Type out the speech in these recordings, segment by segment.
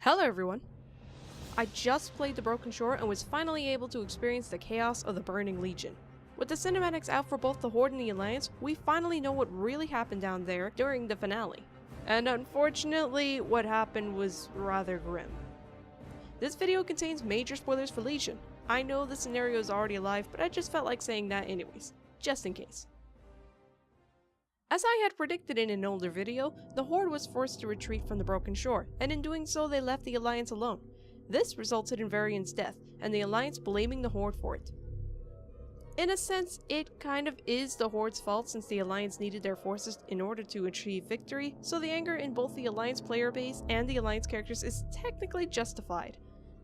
Hello everyone! I just played the Broken Shore and was finally able to experience the chaos of the Burning Legion. With the cinematics out for both the Horde and the Alliance, we finally know what really happened down there during the finale. And unfortunately, what happened was rather grim. This video contains major spoilers for Legion. I know the scenario is already alive, but I just felt like saying that anyways, just in case. As I had predicted in an older video, the Horde was forced to retreat from the Broken Shore, and in doing so they left the Alliance alone. This resulted in Varian's death, and the Alliance blaming the Horde for it. In a sense, it kind of is the Horde's fault since the Alliance needed their forces in order to achieve victory, so the anger in both the Alliance player base and the Alliance characters is technically justified.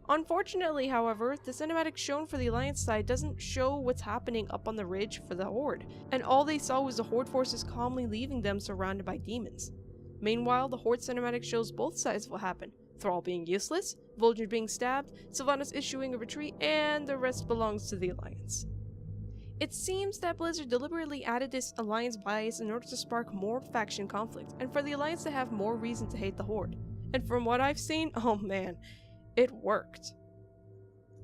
Unfortunately, however, the cinematic shown for the Alliance side doesn't show what's happening up on the ridge for the Horde, and all they saw was the Horde forces calmly leaving them surrounded by demons. Meanwhile, the Horde cinematic shows both sides of what happened: Thrall being useless, vol'jin being stabbed, Sylvanas issuing a retreat, and the rest belongs to the Alliance. It seems that Blizzard deliberately added this Alliance bias in order to spark more faction conflict, and for the Alliance to have more reason to hate the Horde. And from what I've seen, oh man, it worked.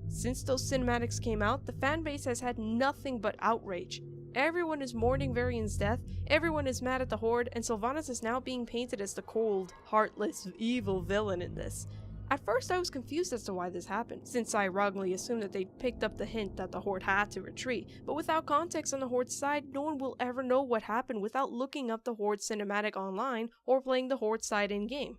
Since those cinematics came out, the fanbase has had nothing but outrage. Everyone is mourning Varian's death, everyone is mad at the Horde, and Sylvanas is now being painted as the cold, heartless, evil villain in this. At first I was confused as to why this happened, since I wrongly assumed that they'd picked up the hint that the Horde had to retreat, but without context on the Horde's side, no one will ever know what happened without looking up the Horde cinematic online or playing the Horde side in-game.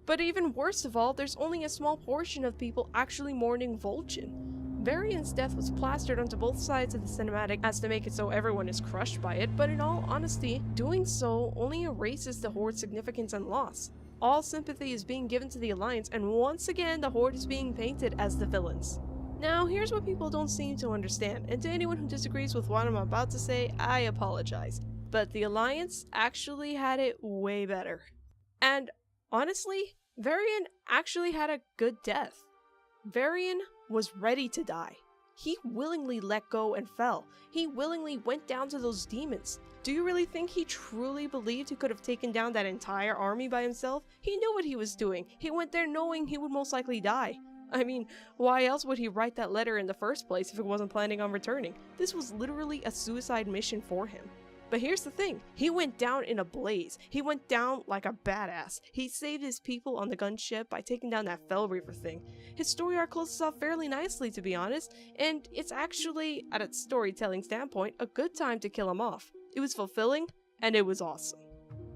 But even worse of all, there's only a small portion of people actually mourning vol'jin. Varian's death was plastered onto both sides of the cinematic as to make it so everyone is crushed by it, but in all honesty, doing so only erases the Horde's significance and loss. All sympathy is being given to the Alliance, and once again the Horde is being painted as the villains. Now here's what people don't seem to understand, and to anyone who disagrees with what I'm about to say, I apologize. But the Alliance actually had it way better. And honestly, Varian actually had a good death. Varian was ready to die. He willingly let go and fell. He willingly went down to those demons. Do you really think he truly believed he could have taken down that entire army by himself? He knew what he was doing. He went there knowing he would most likely die. I mean, why else would he write that letter in the first place if he wasn't planning on returning? This was literally a suicide mission for him. But here's the thing, he went down in a blaze. He went down like a badass. He saved his people on the gunship by taking down that Fell Reaver thing. His story arc closes off fairly nicely, to be honest, and it's actually, at a storytelling standpoint, a good time to kill him off. It was fulfilling, and it was awesome.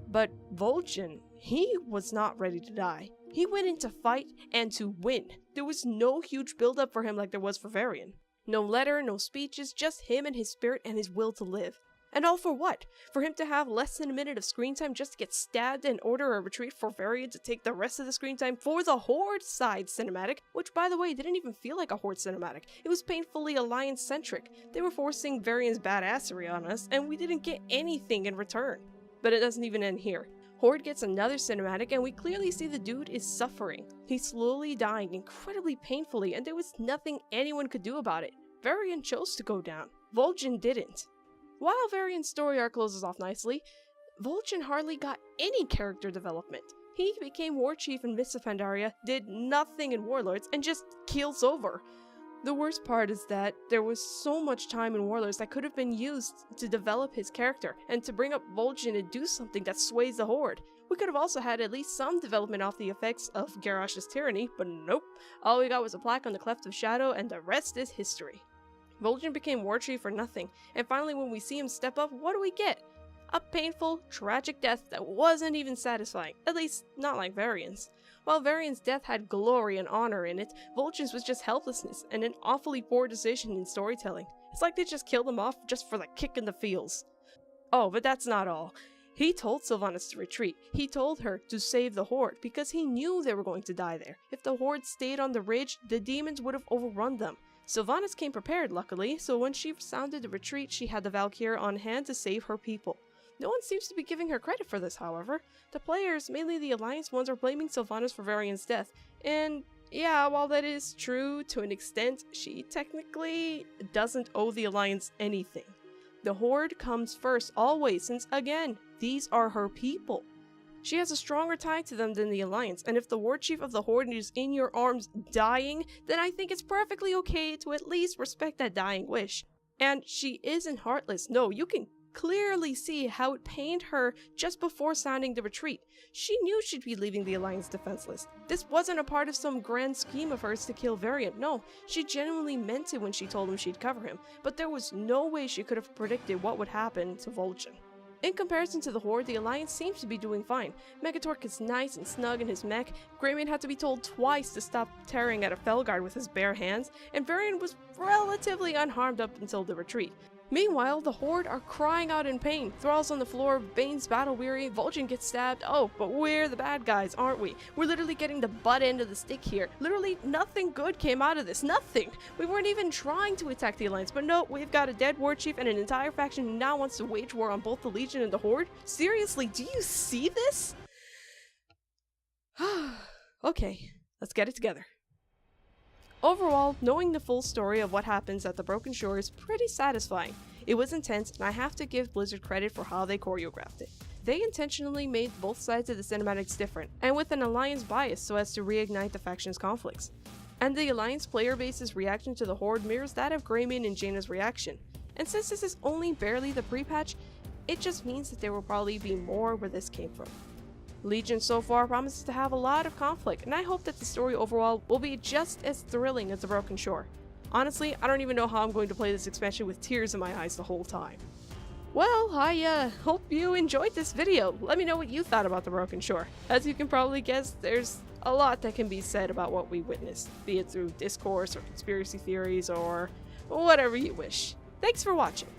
But vol'jin, he was not ready to die. He went in to fight and to win. There was no huge build-up for him like there was for Varian. No letter, no speeches, just him and his spirit and his will to live. And all for what? For him to have less than a minute of screen time just to get stabbed and order a retreat for Varian to take the rest of the screen time for the Horde side cinematic, which by the way didn't even feel like a Horde cinematic. It was painfully Alliance centric. They were forcing Varian's badassery on us and we didn't get anything in return. But it doesn't even end here. Horde gets another cinematic and we clearly see the dude is suffering. He's slowly dying incredibly painfully and there was nothing anyone could do about it. Varian chose to go down. vol'jin didn't. While Varian's story arc closes off nicely, vol'jin hardly got any character development. He became war chief in Mists of Pandaria, did nothing in Warlords, and just keels over. The worst part is that there was so much time in Warlords that could have been used to develop his character, and to bring up vol'jin and do something that sways the Horde. We could have also had at least some development off the effects of Garrosh's tyranny, but nope. All we got was a plaque on the Cleft of Shadow, and the rest is history. vol'jin became war chief for nothing, and finally when we see him step up, what do we get? A painful, tragic death that wasn't even satisfying, at least not like Varian's. While Varian's death had glory and honor in it, vol'jin's was just helplessness and an awfully poor decision in storytelling. It's like they just killed him off just for the kick in the feels. Oh, but that's not all. He told Sylvanas to retreat. He told her to save the Horde because he knew they were going to die there. If the Horde stayed on the ridge, the demons would have overrun them. Sylvanas came prepared, luckily, so when she sounded the retreat, she had the Valkyrie on hand to save her people. No one seems to be giving her credit for this, however. The players, mainly the Alliance ones, are blaming Sylvanas for Varian's death, and yeah, while that is true to an extent, she technically doesn't owe the Alliance anything. The Horde comes first, always, since again, these are her people. She has a stronger tie to them than the Alliance, and if the war chief of the Horde is in your arms dying, then I think it's perfectly okay to at least respect that dying wish. And she isn't heartless. No, you can clearly see how it pained her just before sounding the retreat. She knew she'd be leaving the Alliance defenseless. This wasn't a part of some grand scheme of hers to kill Variant. No, she genuinely meant it when she told him she'd cover him, but there was no way she could have predicted what would happen to vol'jin. In comparison to the Horde, the Alliance seems to be doing fine. Megatork is nice and snug in his mech, Greymane had to be told twice to stop tearing at a Felguard with his bare hands, and Varian was relatively unharmed up until the retreat. Meanwhile, the Horde are crying out in pain. Thrall's on the floor, Bane's battle-weary, vol'jin gets stabbed. Oh, but we're the bad guys, aren't we? We're literally getting the butt end of the stick here. Literally nothing good came out of this. Nothing! We weren't even trying to attack the Alliance, but no, we've got a dead war chief and an entire faction who now wants to wage war on both the Legion and the Horde? Seriously, do you see this? Okay, let's get it together. Overall, knowing the full story of what happens at the Broken Shore is pretty satisfying. It was intense, and I have to give Blizzard credit for how they choreographed it. They intentionally made both sides of the cinematics different, and with an Alliance bias so as to reignite the faction's conflicts. And the Alliance player base's reaction to the Horde mirrors that of Greymane and Jaina's reaction. And since this is only barely the pre-patch, it just means that there will probably be more where this came from. Legion so far promises to have a lot of conflict, and I hope that the story overall will be just as thrilling as the Broken Shore. Honestly, I don't even know how I'm going to play this expansion with tears in my eyes the whole time. Well, I hope you enjoyed this video. Let me know what you thought about the Broken Shore. As you can probably guess, there's a lot that can be said about what we witnessed, be it through discourse or conspiracy theories or whatever you wish. Thanks for watching.